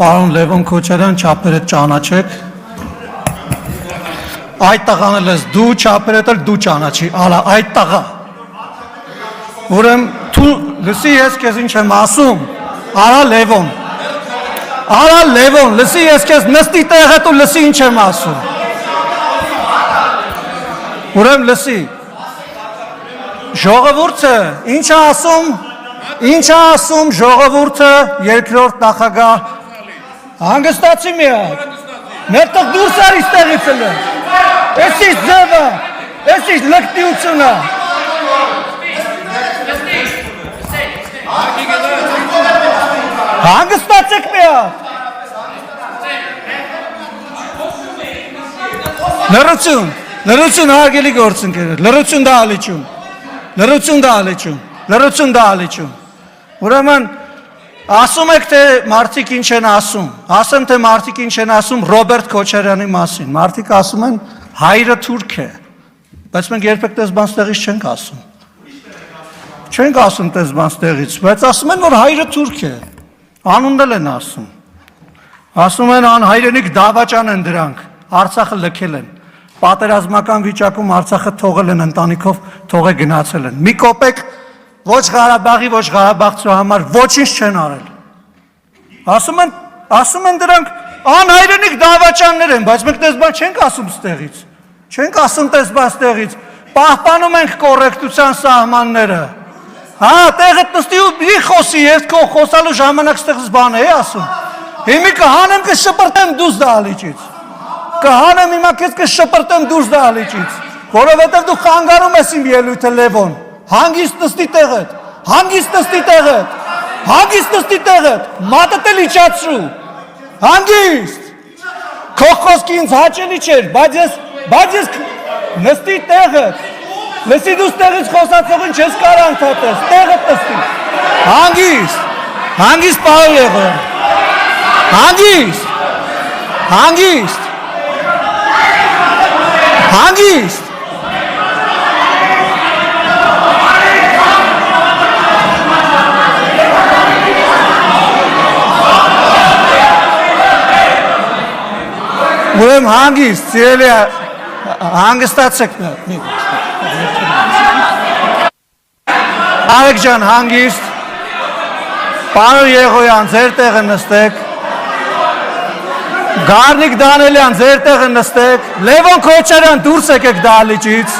Պարոն Լևոն Քոչարյան, չափերդ ճանաչեք։ Այդ տղան էլ ես դու, չափերդ էլ դու ճանաչի, ալա այդ տղա։ Ուրեմն դու լսի ես քեզ ինչ եմ ասում, արա Լևոն, լսի ես քեզ նստի տեղդ ու լսի ինչ եմ ասում։ Ուրեմն լսի։ Ժողովուրդը ինչ է ասում ժողովուրդը երկրորդ նախագահ հանգստացի մի հատ։ Ներտեղ դուրս արի ստեղից էլ։ Էսի ձևը, էսի լկտիությունը։ Հանգստացեք մի հատ։ Լրություն հարգելի գործընկերներ, լրություն դա ալիչուն։ Ուրեմն ասում եք թե մարդիկ ինչ են ասում, ասեմ թե մարդիկ ինչ են ասում Ռոբերտ Քոչարյանի մասին, մարդիկ ասում են հայրը թուրք է, բայց մենք երբեք տես բան ստեղից չենք ասում, տես բան ստեղից, բայց ասում են որ հայրը թուրք է, անունն են ասում են անհայրենիք դավաճան են դրանք, Արցախը լքել են, պատերազմական վիճակում Արցախը թողել են ընտանիքով, թողե գնացել են, մի կոպեկ ոչ Ղարաբաղի, ոչ Ղարաբաղցու համար ոչինչ չեն արել, ասում են դրանք անհայրենիք դավաճաններ են, բայց մենք տես բան չենք ասում ստեղից, պահպանում ենք կոռեկտության սահմանները, տեղդ նստի ու մի խոսի, ես քո խոսալու ժամանակ ստեղից բան էի ասում, հիմի կհանեմ կշպրտեմ դուրս դահլիճից, որովհետև դու խանգարում ես իմ ելույթը Լևոն, հանգիստ նստի տեղդ, մատդ էլ իջացրու, հանգիստ, քո խոսքի ինձ հաճելի չէր, բայց ես նստի տեղդ, լսի դու ստեղից խոսացողին չես կարող ընդհատես, տեղդ նստի, հանգիստ պարոն Լևոն, հանգիստ, ուրեմն հանգիստ, սիրելի հանգստացեք Արեգ ջան հանգիստ, պարոն Եղոյան ձեր տեղը նստեք, Գառնիկ Դանելյան ձեր տեղը նստեք, Լևոն Քոչարյան դուրս եկեք դահլիճից,